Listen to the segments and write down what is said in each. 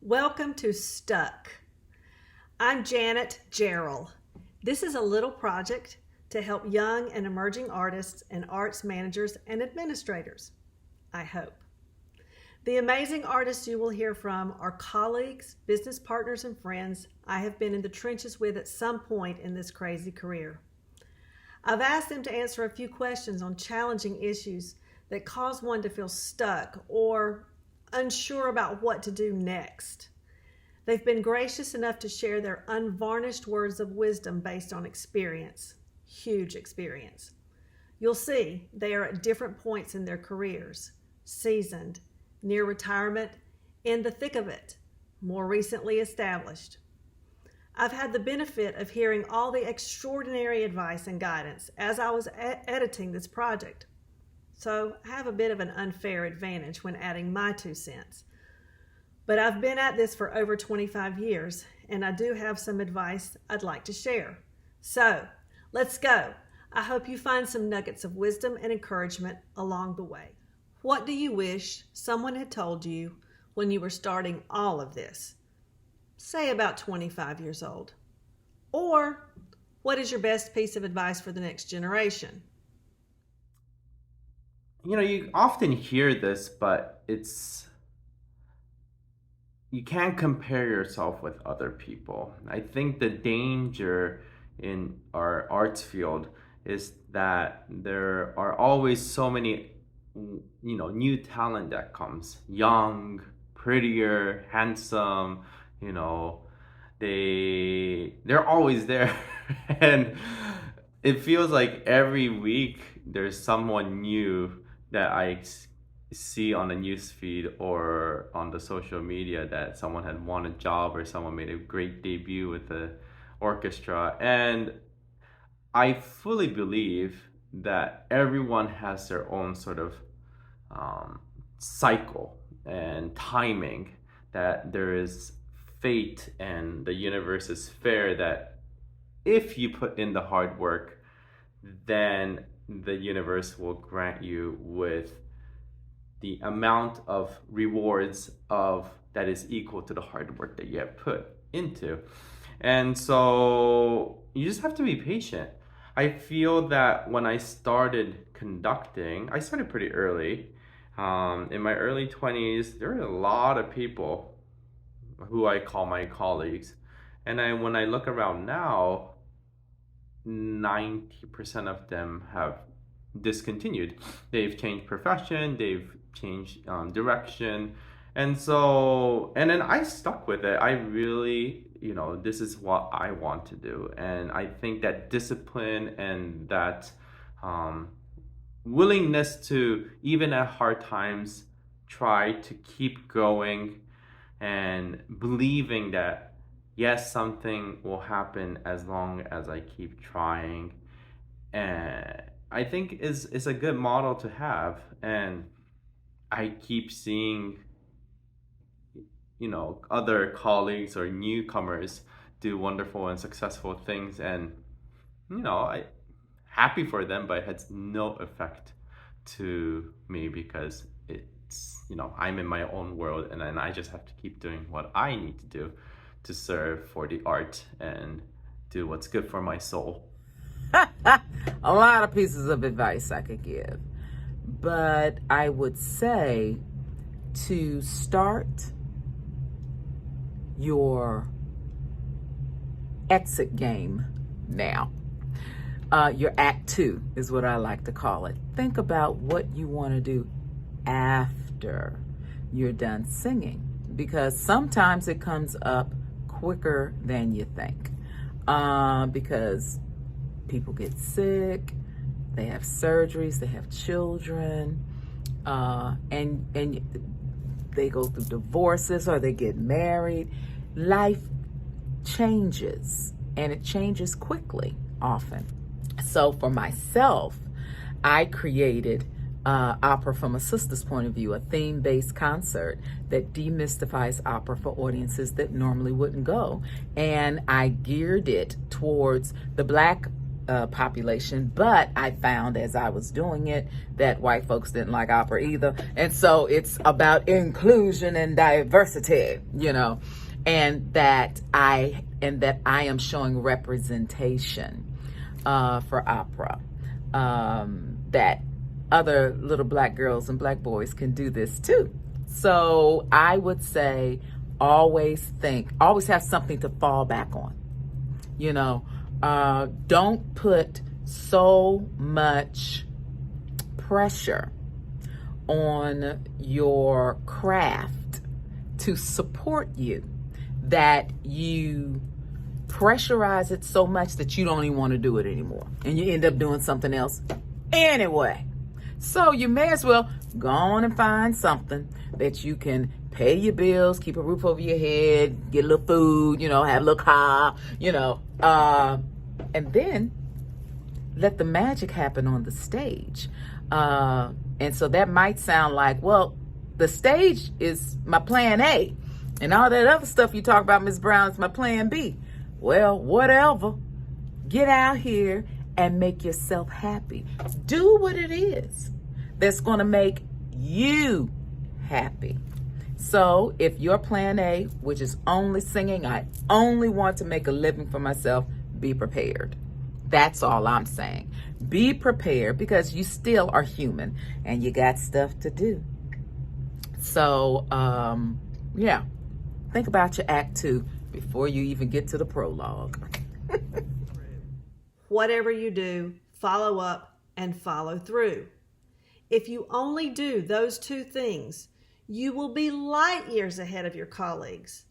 Welcome to Stuck. I'm Janet Gerald. This is a little project to help young and emerging artists and arts managers and administrators, I hope. The amazing artists you will hear from are colleagues, business partners, and friends I have been in the trenches with at some point in this crazy career. I've asked them to answer a few questions on challenging issues that cause one to feel stuck or unsure about what to do next. They've been gracious enough to share their unvarnished words of wisdom based on experience, huge experience. You'll see they are at different points in their careers, seasoned, near retirement, in the thick of it, more recently established. I've had the benefit of hearing all the extraordinary advice and guidance as I was editing this project. So I have a bit of an unfair advantage when adding my 2 cents. But I've been at this for over 25 years, and I do have some advice I'd like to share. So let's go. I hope you find some nuggets of wisdom and encouragement along the way. What do you wish someone had told you when you were starting all of this? Say about 25 years old. Or what is your best piece of advice for the next generation? You often hear this, but you can't compare yourself with other people. I think the danger in our arts field is that there are always so many, new talent that comes, young, prettier, handsome, they're always there. And it feels like every week there's someone new that I see on the news feed or on the social media, that someone had won a job or someone made a great debut with the orchestra. And I fully believe that everyone has their own sort of cycle and timing, that there is fate and the universe is fair, that if you put in the hard work, then the universe will grant you with the amount of rewards that is equal to the hard work that you have put into. And so you just have to be patient. I feel that when I started conducting, I started pretty early. In my early 20s, there were a lot of people who I call my colleagues. And when I look around now, 90% of them have discontinued. They've changed profession, they've changed direction. And then I stuck with it. I really, this is what I want to do. And I think that discipline and that willingness to, even at hard times, try to keep going and believing that yes, something will happen as long as I keep trying. And I think is a good model to have. And I keep seeing, other colleagues or newcomers do wonderful and successful things. And, I happy for them, but it has no effect to me because it's, I'm in my own world, and then I just have to keep doing what I need to do to serve for the art and do what's good for my soul. A lot of pieces of advice I could give, but I would say to start your exit game now. Your act 2 is what I like to call it. Think about what you want to do after you're done singing, because sometimes it comes up quicker than you think, because people get sick, they have surgeries, they have children, and they go through divorces or they get married. Life changes, and it changes quickly often. So for myself, I created opera from a sister's point of view, a theme-based concert that demystifies opera for audiences that normally wouldn't go. And I geared it towards the Black population, but I found as I was doing it that white folks didn't like opera either. And so it's about inclusion and diversity, and that I am showing representation for opera, that other little black girls and black boys can do this too. So I would say always have something to fall back on. Don't put so much pressure on your craft to support you that you pressurize it so much that you don't even want to do it anymore, and you end up doing something else anyway. So you may as well go on and find something that you can pay your bills, keep a roof over your head, get a little food, have a little car, and then let the magic happen on the stage. And so that might sound like, well, the stage is my plan A, and all that other stuff you talk about, Ms. Brown, is my plan B. Well, whatever. Get out here and make yourself happy. Do what it is that's going to make you happy. So if your plan A, which is only singing, I only want to make a living for myself, be prepared. That's all I'm saying. Be prepared, because you still are human and you got stuff to do. So, think about your act 2 before you even get to the prologue. Whatever you do, follow up and follow through. If you only do those 2 things, you will be light years ahead of your colleagues.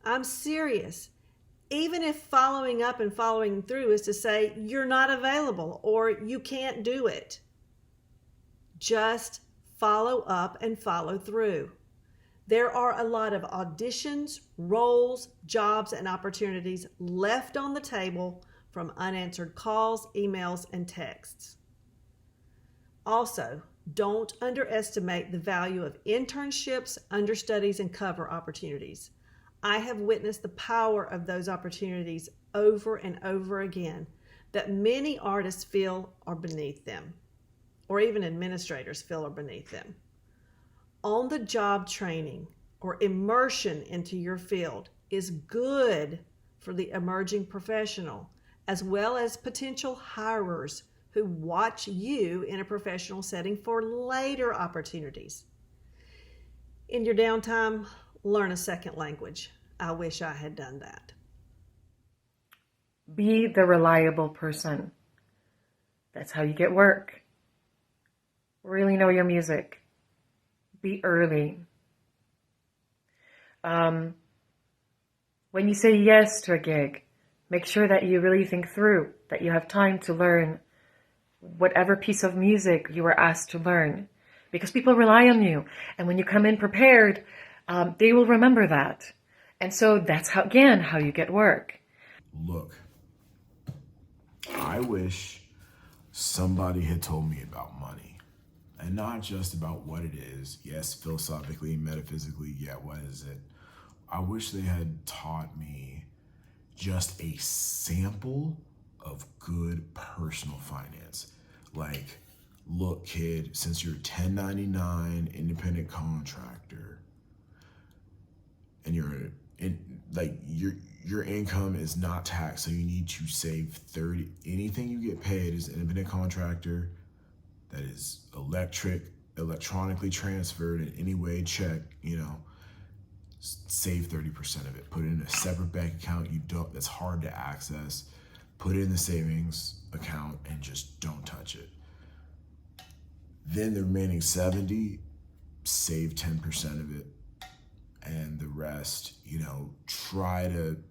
I'm serious. Even if following up and following through is to say you're not available or you can't do it, just follow up and follow through. There are a lot of auditions, roles, jobs, and opportunities left on the table from unanswered calls, emails, and texts. Also, don't underestimate the value of internships, understudies, and cover opportunities. I have witnessed the power of those opportunities over and over again that many artists feel are beneath them, or even administrators feel are beneath them. On-the-job training or immersion into your field is good for the emerging professional, as well as potential hirers who watch you in a professional setting for later opportunities. In your downtime, learn a second language. I wish I had done that. Be the reliable person. That's how you get work. Really know your music. Be early. When you say yes to a gig, make sure that you really think through, that you have time to learn whatever piece of music you were asked to learn, because people rely on you. And when you come in prepared, they will remember that. And so that's how you get work. Look, I wish somebody had told me about money, and not just about what it is. Yes, philosophically, metaphysically, yeah, what is it? I wish they had taught me just a sample of good personal finance. Like, look, kid, since you're a 1099 independent contractor and your income is not taxed, so you need to save 30. Anything you get paid as an independent contractor that is electronically transferred in any way, check, save 30% of it. Put it in a separate bank account that's hard to access. Put it in the savings account and just don't touch it. Then the remaining 70, save 10% of it. And the rest, try to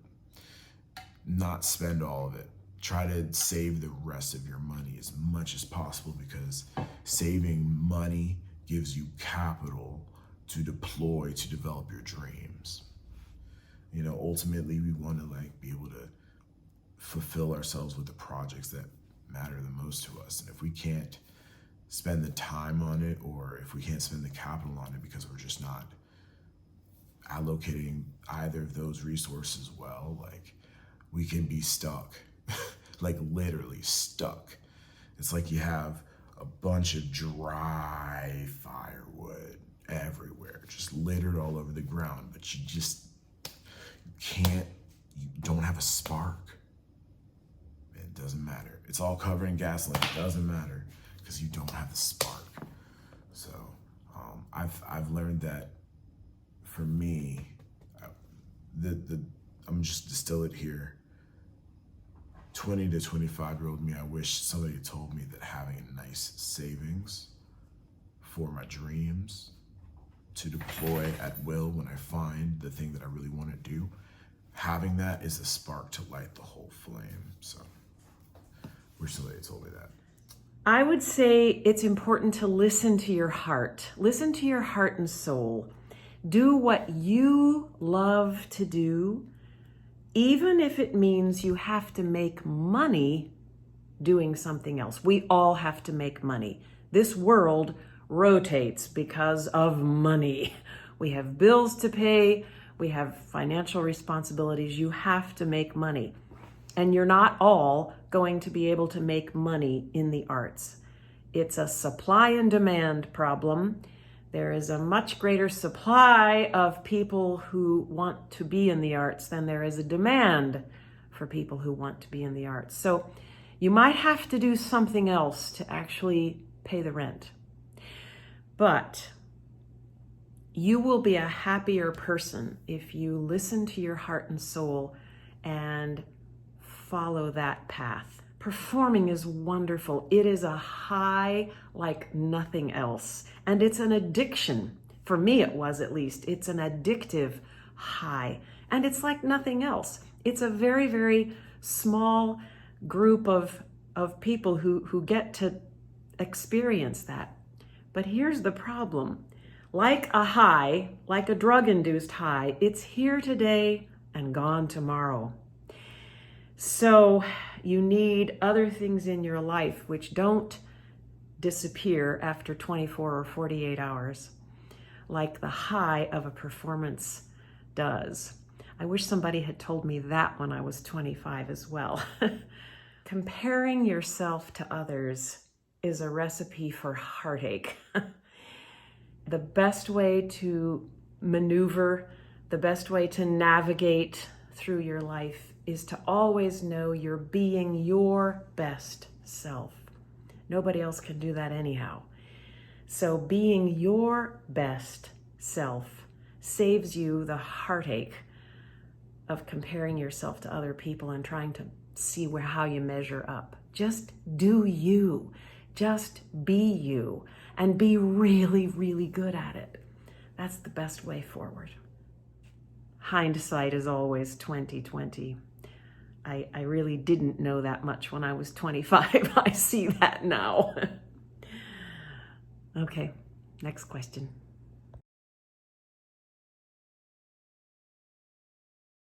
not spend all of it. Try to save the rest of your money as much as possible, because saving money gives you capital to deploy to develop your dreams. Ultimately, we want to be able to fulfill ourselves with the projects that matter the most to us. And if we can't spend the time on it, or if we can't spend the capital on it because we're just not allocating either of those resources well, we can be stuck. like literally stuck. It's like you have a bunch of dry firewood everywhere, just littered all over the ground, but you don't have a spark. It doesn't matter. It's all covered in gasoline. It doesn't matter because you don't have the spark. So I've learned that for me, I'm just distill it here. 20 to 25-year-old me, I wish somebody had told me that having a nice savings for my dreams to deploy at will when I find the thing that I really want to do, having that is a spark to light the whole flame. So wish somebody had told me that. I would say it's important to listen to your heart. Listen to your heart and soul. Do what you love to do, even if it means you have to make money doing something else. We all have to make money. This world rotates because of money. We have bills to pay. We have financial responsibilities. You have to make money. And you're not all going to be able to make money in the arts. It's a supply and demand problem. There is a much greater supply of people who want to be in the arts than there is a demand for people who want to be in the arts. So you might have to do something else to actually pay the rent. But you will be a happier person if you listen to your heart and soul and follow that path. Performing is wonderful. It is a high like nothing else. And it's an addiction. For me, it was at least. It's an addictive high. And it's like nothing else. It's a very, very small group of people who get to experience that. But here's the problem. Like a high, like a drug-induced high, it's here today and gone tomorrow. So you need other things in your life which don't disappear after 24 or 48 hours, like the high of a performance does. I wish somebody had told me that when I was 25 as well. Comparing yourself to others is a recipe for heartache. The best way to maneuver, the best way to navigate through your life is to always know you're being your best self. Nobody else can do that anyhow. So being your best self saves you the heartache of comparing yourself to other people and trying to see how you measure up. Just do you. Just be you and be really, really good at it. That's the best way forward. Hindsight is always 20/20. I really didn't know that much when I was 25. I see that now. Okay, next question.